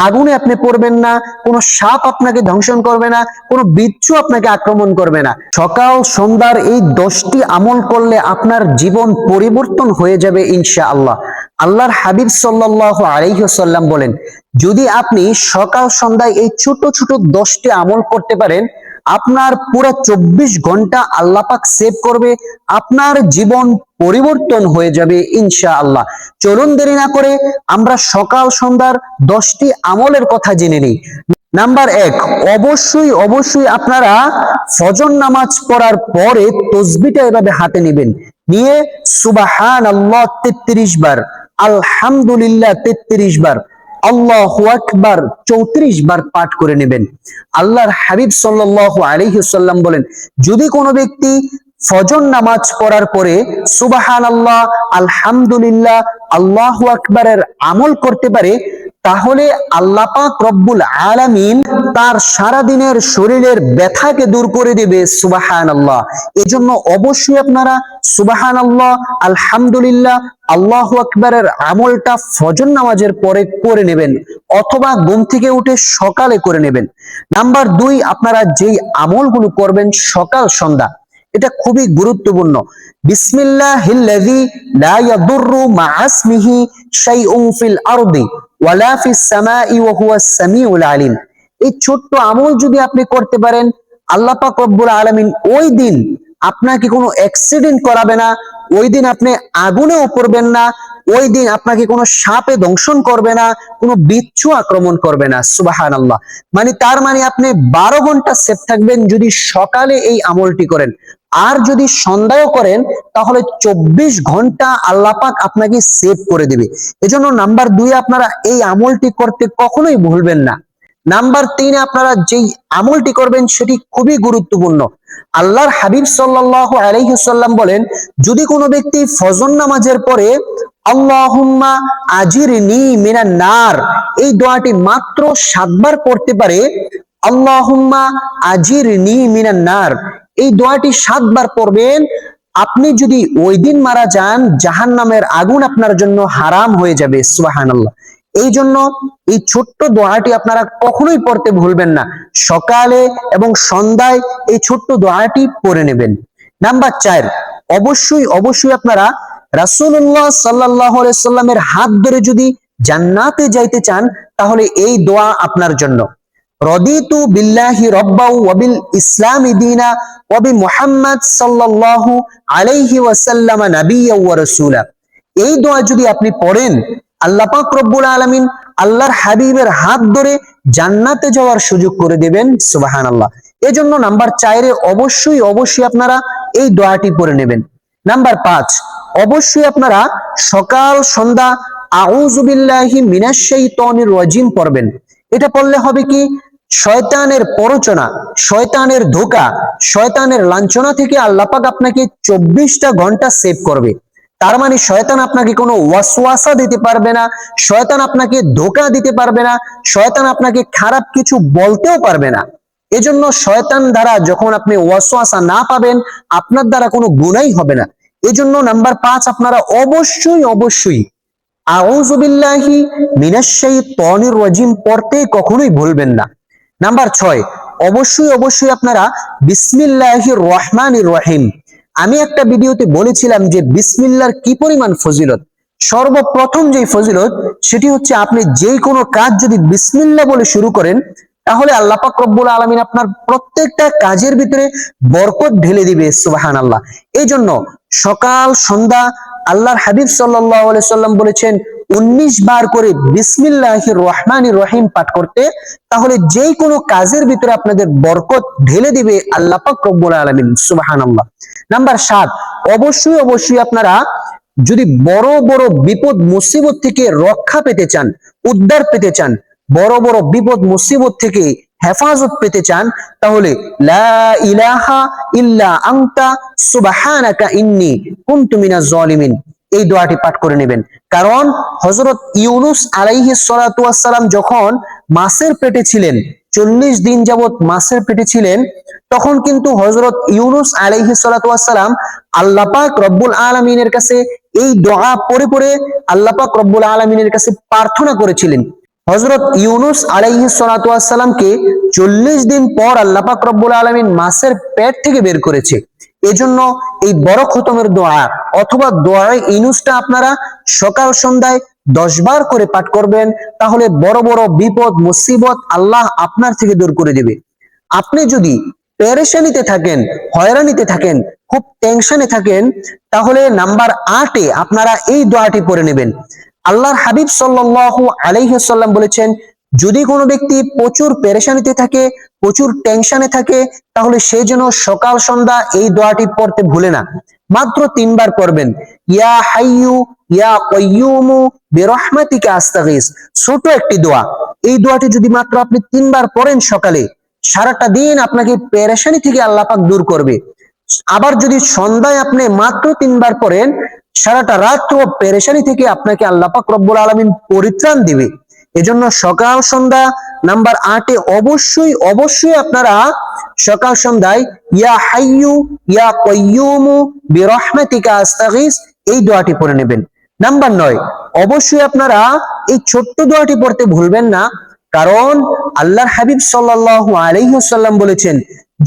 আগুনে আপনি পড়বেন না, কোনো সাপ আপনাকে দংশন করবে না, কোনো বিচ্ছু আপনাকে আক্রমণ করবে না। সকাল সন্ধ্যার এই 10টি আমল করলে আপনার জীবন পরিবর্তন হয়ে যাবে ইনশাআল্লাহ। আল্লাহর হাবিব সাল্লাল্লাহু আলাইহি ওয়াসাল্লাম বলেন, যদি আপনি সকাল সন্ধ্যায় এই ছোট ছোট 10টি আমল করতে পারেন, আপনার পুরো 24 ঘন্টা আল্লাহ পাক সেভ করবে, আপনার জীবন পরিবর্তন হয়ে যাবে ইনশাআল্লাহ। চলুন দেরি না করে আমরা সকাল সন্ধ্যার 10টি আমলের কথা জেনে নিই। নাম্বার 1, অবশ্যই অবশ্যই আপনারা ফজর নামাজ পড়ার পরে তসবিহটা এভাবে হাতে নেবেন, নিয়ে সুবহানাল্লাহ 33 বার, আলহামদুলিল্লাহ 33 বার, আল্লাহু আকবার 34 বার পাঠ করে নেবেন। আল্লাহর হাবিব সাল্লাল্লাহু আলাইহি ওয়াসাল্লাম বলেন, যদি কোনো ব্যক্তি ফজর নামাজ পড়ার পরে সুবহানাল্লাহ, আলহামদুলিল্লাহ, আল্লাহু আকবারের আমল করতে পারে, তাহলে আল্লাহ পাক রব্বুল আলামিন তার সারা দিনের শরীরের ব্যথাকে দূর করে দেবে। সুবহানাল্লাহ। এজন্য অবশ্যই আপনারা সুবহানাল্লাহ, আলহামদুলিল্লাহ, আল্লাহু আকবারের আমলটা ফজর নামাজের পরে করে নেবেন, অথবা ঘুম থেকে উঠে সকালে করে নেবেন। নাম্বার 2, আপনারা যেই আমলগুলো করবেন সকাল সন্ধ্যা, এটা খুবই গুরুত্বপূর্ণ। বিসমিল্লাহিল্লাযী লা ইয়াদুররু মা ইসমিহি শাইউন ফিল আরদি ওয়ালা ফিস সামাই ওয়া হুয়াস সামিউল আলিম। এই ছোট্ট আমল যদি আপনি করতে পারেন, আল্লাহ পাক রব্বুল আলামিন ওই দিন আপনাকে কোনো অ্যাক্সিডেন্ট করাবে না, ওই দিন আপনি আগুনেও পড়বেন না, ওই দিন আপনাকে কোনো সাপে দংশন করবে না, কোনো বিচ্ছু আক্রমণ করবে না। সুবহানাল্লাহ। তার মানে আপনি 12 ঘন্টা সেফ থাকবেন যদি সকালে এই আমলটি করেন। আর যদি সন্ধ্যায় করেন, তাহলে 24 ঘন্টা আল্লাহ পাক আপনাকে সেভ করে দিবে। এজন্য নাম্বার 2, আপনারা এই আমলটি করতে কখনোই ভুলবেন না। নাম্বার 3, আপনারা যেই আমলটি করবেন সেটি খুবই গুরুত্বপূর্ণ। আল্লাহর হাবিব সাল্লাল্লাহু আলাইহি ওয়াসাল্লাম বলেন, যদি কোনো ব্যক্তি ফজর নামাজের পরে আল্লাহুম্মা আজিরনি মিনান নার এই দোয়াটি মাত্র 7 বার পড়তে পারে, আল্লাহুম্মা আজিরনি মিনান নার এই দোয়াটি 7 বার পড়বেন, আপনি যদি ওই দিন মারা যান, জাহান্নামের আগুন আপনার জন্য হারাম হয়ে যাবে। সুবহানাল্লাহ। এই জন্য এই ছোট্ট দোয়াটি আপনারা কখনোই পড়তে ভুলবেন না। সকালে এবং সন্ধ্যায় এই ছোট্ট দোয়াটি পড়ে নেবেন। নাম্বার 4, অবশ্যই অবশ্যই আপনারা রাসূলুল্লাহ সাল্লাল্লাহু আলাইহি সাল্লামের হাত ধরে যদি জান্নাতে যাইতে চান, তাহলে এই দোয়া আপনার জন্য। রদিতু বিল্লাহি রাব্বাও ওয়া বিল ইসলামি দীনা ওয়া বি মুহাম্মদ সাল্লাল্লাহু আলাইহি ওয়াসাল্লাম নাবিয়্যা ওয়া রাসূলা। এই দোয়া যদি আপনি পড়েন, আল্লাহ পাক রব্বুল আলামিন আল্লাহর হাবিবের হাত ধরে জান্নাতে যাওয়ার সুযোগ করে দেবেন। সুবহানাল্লাহ। এজন্য নাম্বার 4 অবশ্যই অবশ্যই আপনারা এই দোয়াটি পড়ে নেবেন। নাম্বার 5, অবশ্যই আপনারা সকাল সন্ধ্যা আউযু বিল্লাহি মিনাশ শাইতানির রাজিম পড়বেন। এটা পড়লে হবে কি, শয়তানের প্ররোচনা, শয়তানের ধোঁকা, শয়তানের লাঞ্ছনা থেকে আল্লাহ পাক আপনাকে 24টা ঘন্টা সেভ করবে। তার মানে শয়তান আপনাকে কোনো ওয়াসওয়াসা দিতে পারবে না, শয়তান আপনাকে ধোঁকা দিতে পারবে না, শয়তান আপনাকে খারাপ কিছু বলতেও পারবে না। এজন্য শয়তান দ্বারা যখন আপনি ওয়াসওয়াসা না পাবেন, আপনার দ্বারা কোনো গুনাহই হবে না। এজন্য নাম্বার 5, আপনারা অবশ্যই অবশ্যই আউযু বিল্লাহি মিনাশ শাইতানির রাজিম পড়তে কখনোই ভুলবেন না। নাম্বার 6, অবশ্যই অবশ্যই আপনারা বিসমিল্লাহির রহমানির রহিম। আমি একটা ভিডিওতে বলেছিলাম যে বিসমিল্লাহর কি পরিমাণ ফজিলত। সর্বপ্রথম যেই ফজিলত, সেটি হচ্ছে আপনি যেই কোনো কাজ যদি বিসমিল্লাহ বলে শুরু করেন, তাহলে আল্লাহ পাক রব্বুল আলামিন আপনার প্রত্যেকটা কাজের ভিতরে বরকত ঢেলে দিবে। সুবহানাল্লাহ। এই জন্য সকাল সন্ধ্যা আল্লাহর হাবিব সাল্লাল্লাহু আলাইহি সাল্লাম বলেছেন 19 বার করে বিসমিল্লাহির রহমানির রহিম পাঠ করতে, তাহলে যেই কোনো কাজের ভিতরে আপনাদের বরকত ঢেলে দিবে আল্লাহ পাক রব্বুল আলামিন। সুবহানাল্লাহ। নাম্বার 7, অবশ্যই অবশ্যই আপনারা যদি বড় বড় বিপদ মুসিবত থেকে রক্ষা পেতে চান, উদ্ধার পেতে চান, বড় বড় বিপদ মুসিবত থেকে হেফাজত পেতে চান, তাহলে লা ইলাহা ইল্লা আনতা সুবহানাকা ইন্নী কুনতু মিনাজ জালিমিন এই দোয়াটি পাঠ করে নেবেন। কারণ হযরত ইউনূস আলাইহিস সালাতু ওয়াস সালাম যখন মাছের পেটে ছিলেন, 40 দিন যাবত মাছের পেটে ছিলেন, তখন কিন্তু হযরত ইউনূস আলাইহিস সালাতু ওয়াস সালাম আল্লাহ পাক রব্বুল আলামিনের কাছে এই দোয়া পড়ে পড়ে আল্লাহ পাক রব্বুল আলামিনের কাছে প্রার্থনা করেছিলেন। হযরত ইউনুস আলাইহিস সালাতু ওয়াস সালামকে 40 দিন পর আল্লাহ পাক রব্বুল আলামিন মাছের পেট থেকে বের করেছে। এজন্য এই বড় খতমের দোয়া অথবা দোয়ায়ে ইউনুসটা আপনারা সকাল সন্ধ্যায় 10 বার করে পাঠ করবেন, তাহলে বড় বড় বিপদ মুসিবত আল্লাহ আপনার থেকে দূর করে দেবে। আপনি যদি পেরেশানিতে থাকেন, হয়রানিতে থাকেন, খুব টেনশনে থাকেন, তাহলে নাম্বার 8 এ আপনারা এই দোয়াটি পড়ে নেবেন। আল্লাহর হাবিব সাল্লাল্লাহু আলাইহি ওয়াসাল্লাম বলেছেন, যদি কোনো ব্যক্তি প্রচুর পেরেশানিতে থাকে, প্রচুর টেনশনে থাকে, তাহলে সে যেন সকাল সন্ধ্যা এই দোয়াটি পড়তে ভুলে না। মাত্র 3 বার পড়বেন। ইয়া হাইয়ু ইয়া কাইয়ুমু বিরহমাতিকা আস্তাগীস। ছোট একটি দোয়া। এই দোয়াটি যদি মাত্র আপনি 3 বার পড়েন সকালে, সারাটা দিন আপনাকে পেরেশানি থেকে আল্লাহ পাক দূর করবে। আবার যদি সন্ধ্যায় আপনি মাত্র 3 বার পড়েন, সারাটা রাত পেরেশানি থেকে আপনাকে আল্লাহ পাক রব্বুল আলামিন পরিত্রাণ দিবে। এজন্য সকাল সন্ধ্যা নাম্বার 8 এ অবশ্যই আপনারা সকাল সন্ধ্যায় ইয়া হাইয়ু ইয়া কাইয়ুমু বিরহমাতিকা আস্তাগীস এই দোয়াটি পড়ে নেবেন। নাম্বার 9, অবশ্যই আপনারা এই ছোট্ট দোয়াটি পড়তে ভুলবেন না, কারণ আল্লাহর হাবিব সাল্লাল্লাহু আলাইহি ওয়াসাল্লাম বলেছেন,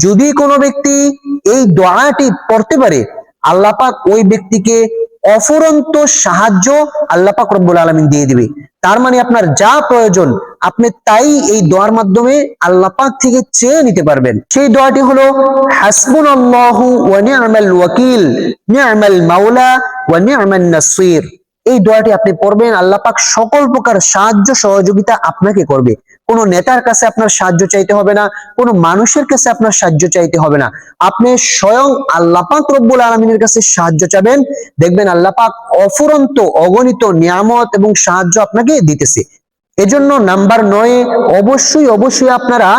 যদি কোনো ব্যক্তি এই দোয়াটি পড়তে পারে, আল্লাহ পাক ওই ব্যক্তিকে অফুরন্ত সাহায্য আল্লাহ পাক রব্বুল আলামিন দিয়ে দিবে। তার মানে আপনার যা প্রয়োজন আপনি তাই এই দোয়ার মাধ্যমে আল্লাহ পাক থেকে চেয়ে নিতে পারবেন। সেই দোয়াটি হলো হাসবুনাল্লাহু ওয়া নি'মাল ওয়াকিল নি'মাল মাওলা ওয়া নি'মান নাসির। এই দোয়াটি আপনি পড়বেন, আল্লাহ পাক সকল প্রকার সাহায্য সহযোগিতা আপনাকে করবে। কোনো নেতার কাছে আপনার সাহায্য চাইতে হবে না, কোনো মানুষের কাছে আপনার সাহায্য চাইতে হবে না, আপনি স্বয়ং আল্লাহ পাক রব্বুল আলামিনের কাছে সাহায্য চাবেন, দেখবেন আল্লাহ পাক অফুরন্ত অগণিত নিয়ামত এবং সাহায্য আপনাকে দিতেছে। এজন্য নাম্বার 9 অবশ্যই আপনারা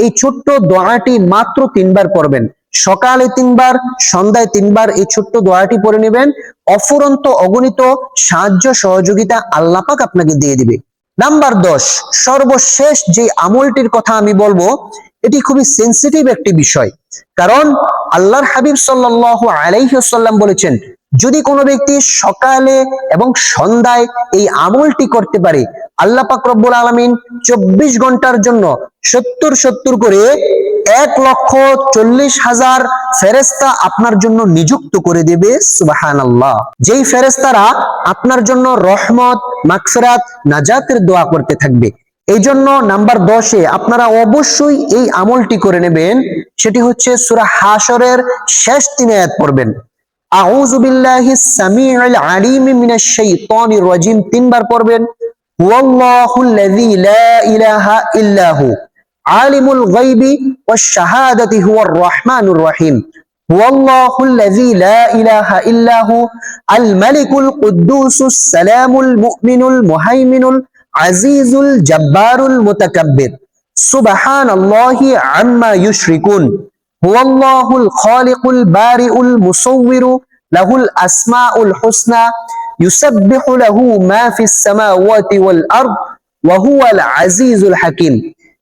এই ছোট্ট দোয়াটি মাত্র 3 বার পড়বেন। সকালে 3 বার, সন্ধ্যায় 3 বার এই ছোট্ট দোয়াটি পড়ে নেবেন। অফুরন্ত অগণিত সাহায্য সহযোগিতা আল্লাহ পাক আপনাকে দিয়ে দিবে। নাম্বার 10, সর্বশেষ যে আমলটির কথা আমি বলবো, এটি খুবই সেনসিটিভ একটি বিষয়, কারণ আল্লাহর হাবিব সাল্লাল্লাহু আলাইহি ওয়াসাল্লাম বলেছেন, যদি কোনো ব্যক্তি সকালে এবং সন্ধ্যায় এই আমলটি করতে পারে, আল্লাহ পাক রব্বুল আলামিন 24 ঘন্টার জন্য 70 করে 1,40,000 ফেরেশতা আপনার জন্য নিযুক্ত করে দেবে। সুবহানাল্লাহ। যেই ফেরেশতারা আপনার জন্য রহমত, মাগফিরাত, নাজাতের দোয়া করতে থাকবে। এই জন্য নাম্বার 10 এ আপনারা অবশ্যই এই আমলটি করে নেবেন। সেটি হচ্ছে সূরা হাশরের শেষ 3 আয়াত পড়বেন। আউযু বিল্লাহিস সামিউল আলিম মিনাশ শাইতানির রাজিম 3 বার পড়বেন। হুয়াল্লাহুল্লাযী লা ইলাহা ইল্লাহু আলিমুল গায়বি ওয়াশ শাহাদাতি হুয়ার রহমানুর রহিম। হুয়াল্লাহুল্লাযী লা ইলাহা ইল্লাহু আল মালিকুল কুদ্দুসুস সালামুল মুমিনুল মুহাইমিনুল আজিজুল জাব্বারুল মুতাকাব্বির। সুবহানাল্লাহি আম্মা ইউশরিকুন। হুয়াল্লাহুল খালিকুল বারিউল মুসাউবিরু লাহুল আসমাউল হুসনা ইউসাব্বিহু লাহু মা ফিস সামাওয়াতি ওয়াল আরদ ওয়া হুয়াল আজিজুল হাকিম।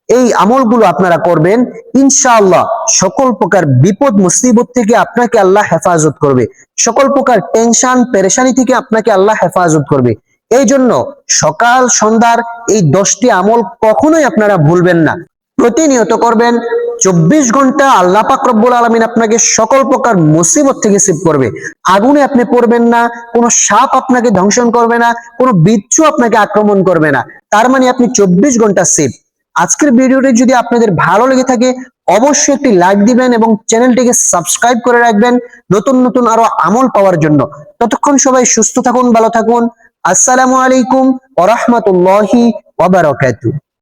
এই আমলগুলো আপনারা করবেন, ইনশাআল্লাহ সকল প্রকার বিপদ মুসিবত থেকে আপনাকে আল্লাহ হেফাজত করবে, সকল প্রকার টেনশন পেরেশানি থেকে আপনাকে আল্লাহ হেফাজত করবে। এই জন্য সকাল সন্ধ্যার এই 10টি আমল কখনোই আপনারা ভুলবেন না, প্রতিনিয়ত করবেন। 24 ঘন্টা আল্লাহ পাক রব্বুল আলামিন আপনাকে সকল প্রকার মুসিবত থেকে সেভ করবে। আগুনে আপনি পড়বেন না, কোনো সাপ আপনাকে ধ্বংসন করবে না, কোনো বিচ্ছু আপনাকে আক্রমণ করবে না। তার মানে আপনি 24 ঘন্টা সেভ। আজকের ভিডিওটি যদি আপনাদের ভালো লেগে থাকে, অবশ্যই একটি লাইক দিবেন এবং চ্যানেলটিকে সাবস্ক্রাইব করে রাখবেন নতুন আরো আমল পাওয়ার জন্য। ততক্ষণ সবাই সুস্থ থাকুন, ভালো থাকুন। আসসালামু আলাইকুম ওয়া রাহমাতুল্লাহি ওয়া বারাকাতুহু।